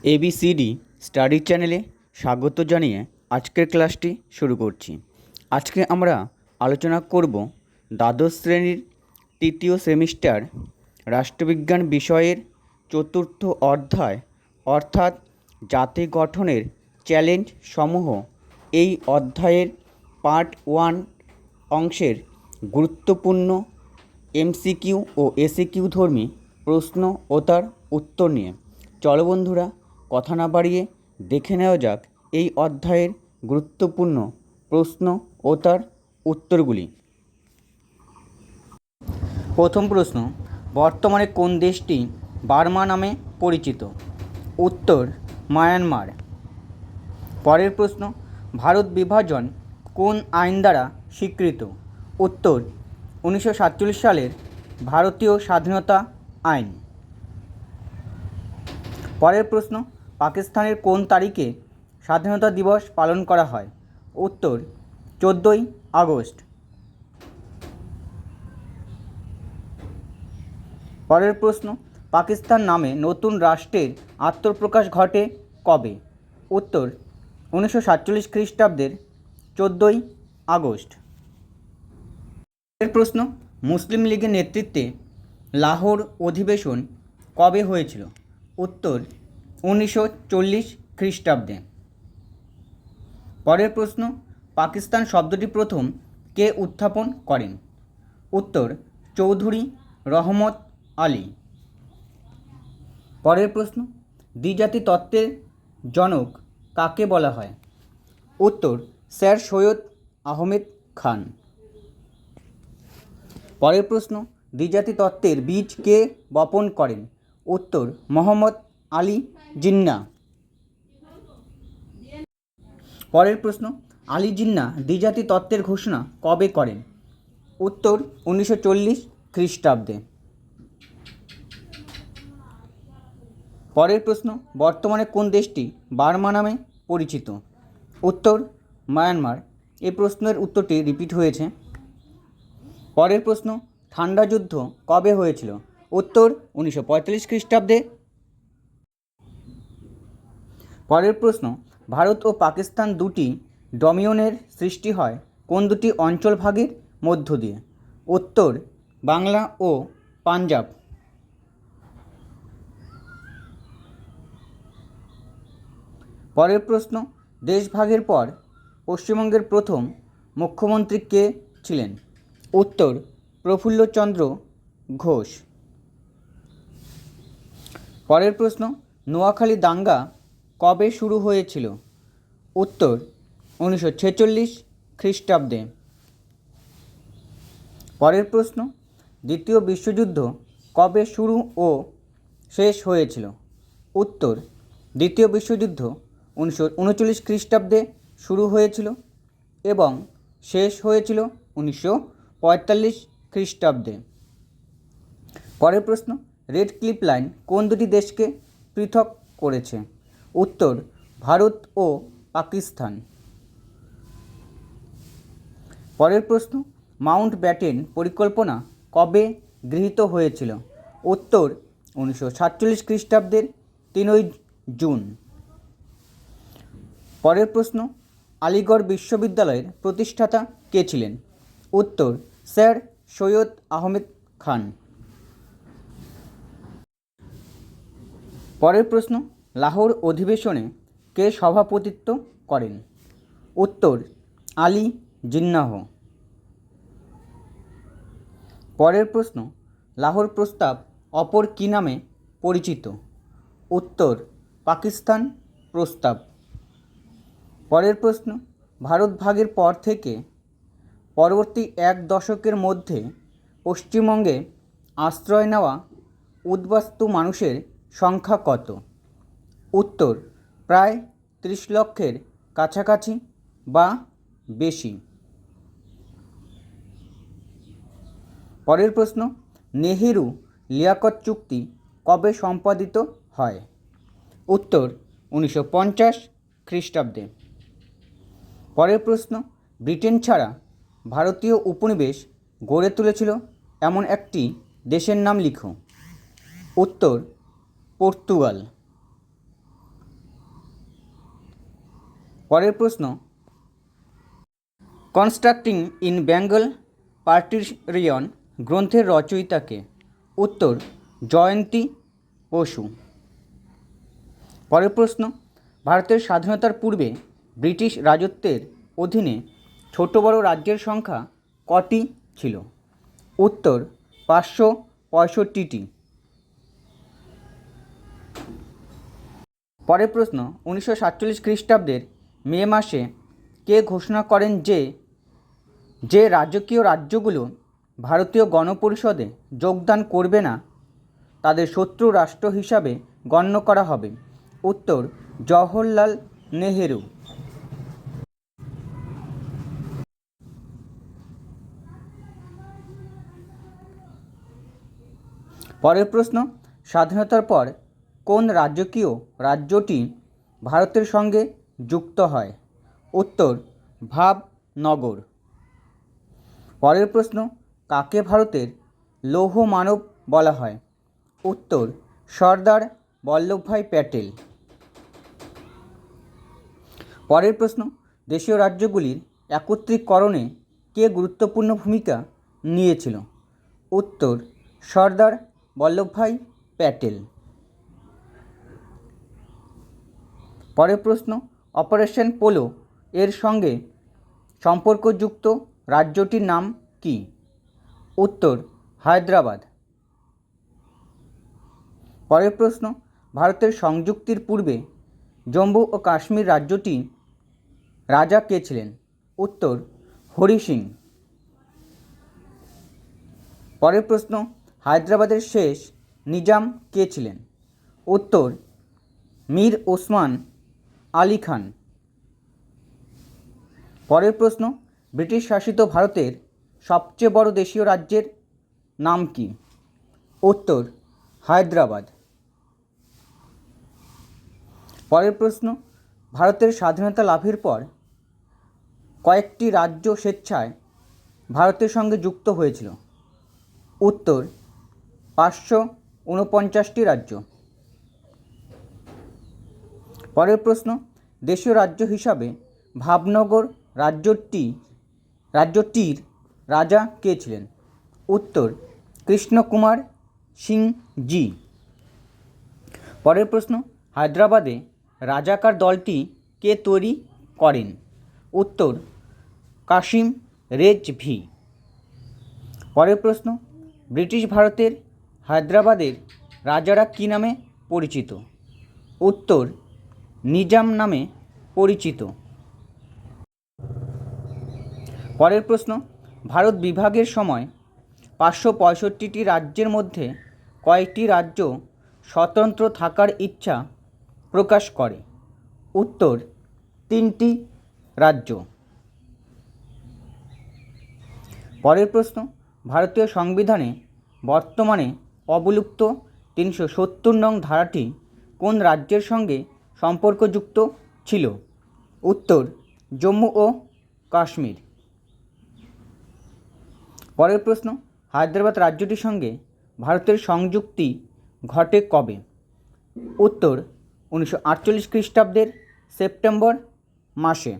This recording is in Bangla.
এবিসিডি স্টাডি চ্যানেলে স্বাগত জানিয়ে আজকের ক্লাসটি শুরু করছি। আজকে আমরা আলোচনা করব দ্বাদশ শ্রেণীর তৃতীয় সেমিস্টার রাষ্ট্রবিজ্ঞান বিষয়ের চতুর্থ অধ্যায় অর্থাৎ জাতি গঠনের চ্যালেঞ্জ সমূহ। এই অধ্যায়ের পার্ট 1 অংশের গুরুত্বপূর্ণ এমসিকিউ ও এসিকিউ ধর্মী প্রশ্ন ও তার উত্তর নিয়ে। চলো বন্ধুরা, কথা না বাড়িয়ে দেখে নেওয়া যাক এই অধ্যায়ের গুরুত্বপূর্ণ প্রশ্ন ও তার উত্তরগুলি। প্রথম প্রশ্ন, বর্তমানে কোন দেশটি বার্মা নামে পরিচিত? উত্তর, মায়ানমার। পরের প্রশ্ন, ভারত বিভাজন কোন আইন দ্বারা স্বীকৃত? উত্তর, 1947 সালের ভারতীয় স্বাধীনতা আইন। পরের প্রশ্ন, পাকিস্তানের কোন তারিখে স্বাধীনতা দিবস পালন করা হয়? উত্তর, 14ই আগস্ট। পরের প্রশ্ন, পাকিস্তান নামে নতুন রাষ্ট্রের আত্মপ্রকাশ ঘটে কবে? উত্তর, 1947 খ্রিস্টাব্দের 14ই আগস্ট। পরের প্রশ্ন, মুসলিম লীগের নেতৃত্বে লাহোর অধিবেশন কবে হয়েছিল? উত্তর, 1940 খ্রিস্টাব্দে। পরের প্রশ্ন, পাকিস্তান শব্দটি প্রথম কে উত্থাপন করেন? উত্তর, চৌধুরী রহমত আলী। পরের প্রশ্ন, দ্বিজাতি তত্ত্বের জনক কাকে বলা হয়? উত্তর, স্যার সৈয়দ আহমেদ খান। পরের প্রশ্ন, দ্বিজাতি তত্ত্বের বীজ কে বপন করেন? উত্তর, মোহাম্মদ আলী জিন্নাহ। পরের প্রশ্ন, আলী জিন্নাহ দ্বিজাতি তত্ত্বের ঘোষণা কবে করেন? উত্তর, 1940 খ্রিস্টাব্দে। পরের প্রশ্ন, বর্তমানে কোন দেশটি বার্মা নামে পরিচিত? উত্তর, মায়ানমার। এই প্রশ্নের উত্তরটি রিপিট হয়েছে। পরের প্রশ্ন, ঠান্ডা যুদ্ধ কবে হয়েছিল? উত্তর, 1945 খ্রিস্টাব্দে। পরের প্রশ্ন, ভারত ও পাকিস্তান দুটি ডোমিনিয়নের সৃষ্টি হয় কোন দুটি অঞ্চল ভাগের মধ্য দিয়ে? উত্তর, বাংলা ও পাঞ্জাব। পরের প্রশ্ন, দেশভাগের পর পশ্চিমবঙ্গের প্রথম মুখ্যমন্ত্রী কে ছিলেন? উত্তর, প্রফুল্লচন্দ্র ঘোষ। পরের প্রশ্ন, নোয়াখালী দাঙ্গা কবে শুরু হয়েছিল? উত্তর, 1946 খ্রিস্টাব্দে। পরের প্রশ্ন, দ্বিতীয় বিশ্বযুদ্ধ কবে শুরু ও শেষ হয়েছিল? উত্তর, দ্বিতীয় বিশ্বযুদ্ধ 1939 খ্রিস্টাব্দে শুরু হয়েছিল এবং শেষ হয়েছিল 1945 খ্রিস্টাব্দে। পরের প্রশ্ন, রেড ক্লিফ লাইন কোন দুটি দেশকে পৃথক করেছে? উত্তর, ভারত ও পাকিস্তান। পরের প্রশ্ন, মাউন্ট ব্যাটেন পরিকল্পনা কবে গৃহীত হয়েছিল? উত্তর, 1947 খ্রিস্টাব্দের 3 জুন। পরের প্রশ্ন, আলিগড় বিশ্ববিদ্যালয়ের প্রতিষ্ঠাতা কে ছিলেন? উত্তর, স্যার সৈয়দ আহমেদ খান। পরের প্রশ্ন, লাহোর অধিবেশনে কে সভাপতিত্ব করেন? উত্তর, আলী জিন্নাহ। পরের প্রশ্ন, লাহোর প্রস্তাব অপর কী নামে পরিচিত? উত্তর, পাকিস্তান প্রস্তাব। পরের প্রশ্ন, ভারত ভাগের পর থেকে পরবর্তী 1 দশকের মধ্যে পশ্চিমবঙ্গে আশ্রয় নেওয়া উদ্বাস্তু মানুষের সংখ্যা কত? উত্তর, প্রায় 30 লক্ষের কাছাকাছি বা বেশি। পরের প্রশ্ন, নেহেরু লিয়াকত চুক্তি কবে সম্পাদিত হয়? উত্তর, 1950 খ্রিস্টাব্দে। পরের প্রশ্ন, ব্রিটেন ছাড়া ভারতীয় উপনিবেশ গড়ে তুলেছিল এমন একটি দেশের নাম লিখো। উত্তর, পর্তুগাল। পরের প্রশ্ন, কনস্ট্রাক্টিং ইন বেঙ্গল পার্টিরিয়ন গ্রন্থের রচয়িতাকে? উত্তর, জয়ন্তী বসু। পরের প্রশ্ন, ভারতের স্বাধীনতার পূর্বে ব্রিটিশ রাজত্বের অধীনে ছোট বড় রাজ্যের সংখ্যা কটি ছিল? উত্তর, 565টি। পরের প্রশ্ন, 1947 খ্রিস্টাব্দের মে মাসে কে ঘোষণা করেন যে রাজকীয় রাজ্যগুলো ভারতীয় গণপরিষদে যোগদান করবে না তাদের শত্রু রাষ্ট্র হিসাবে গণ্য করা হবে? উত্তর, জওহরলাল নেহেরু। পরের প্রশ্ন, স্বাধীনতার পর কোন রাজকীয় রাজ্যটি ভারতের সঙ্গে যুক্ত হয়? উত্তর, ভাবনগর। পরের প্রশ্ন, কাকে ভারতের লৌহ মানব বলা হয়? উত্তর, সর্দার বল্লভভাই প্যাটেল। পরের প্রশ্ন, দেশীয় রাজ্যগুলির একত্রীকরণে কে গুরুত্বপূর্ণ ভূমিকা নিয়েছিল? উত্তর, সর্দার বল্লভভাই প্যাটেল। পরের প্রশ্ন, অপারেশন পোলো এর সঙ্গে সম্পর্কযুক্ত রাজ্যটির নাম কি? উত্তর, হায়দ্রাবাদ। পরের প্রশ্ন, ভারতের সংযুক্তির পূর্বে জম্মু ও কাশ্মীর রাজ্যটি রাজা কে ছিলেন? উত্তর, হরি সিং। পরের প্রশ্ন, হায়দ্রাবাদের শেষ নিজাম কে ছিলেন? উত্তর, মীর ওসমান আলী খান। পরের প্রশ্ন, ব্রিটিশ শাসিত ভারতের সবচেয়ে বড় দেশীয় রাজ্যের নাম কি? উত্তর, হায়দ্রাবাদ। পরের প্রশ্ন, ভারতের স্বাধীনতা লাভের পর কয়েকটি রাজ্য স্বেচ্ছায় ভারতের সঙ্গে যুক্ত হয়েছিল? উত্তর, 549টি রাজ্য। পরের প্রশ্ন, দেশীয় রাজ্য হিসাবে ভাবনগর রাজ্যটির রাজা কে ছিলেন? উত্তর, কৃষ্ণকুমার সিংজি। পরের প্রশ্ন, হায়দ্রাবাদে রাজাকার দলটি কে তৈরি করেন? উত্তর, কাসিম রেজভি। পরের প্রশ্ন, ব্রিটিশ ভারতের হায়দ্রাবাদের রাজারা কী নামে পরিচিত? উত্তর, নিজাম নামে পরিচিত। পরের প্রশ্ন, ভারত বিভাগের সময় 565টি রাজ্যের মধ্যে কয়টি রাজ্য স্বতন্ত্র থাকার ইচ্ছা প্রকাশ করে? উত্তর, 3টি রাজ্য। পরের প্রশ্ন, ভারতীয় সংবিধানে বর্তমানে অবলুপ্ত 370 নং ধারাটি কোন রাজ্যের সঙ্গে সম্পর্কযুক্ত ছিল? উত্তর, জম্মু ও কাশ্মীর। পরের প্রশ্ন, হায়দ্রাবাদ রাজ্যটির সঙ্গে ভারতের সংযুক্তি ঘটে কবে? উত্তর, 1948 খ্রিস্টাব্দের সেপ্টেম্বর মাসে।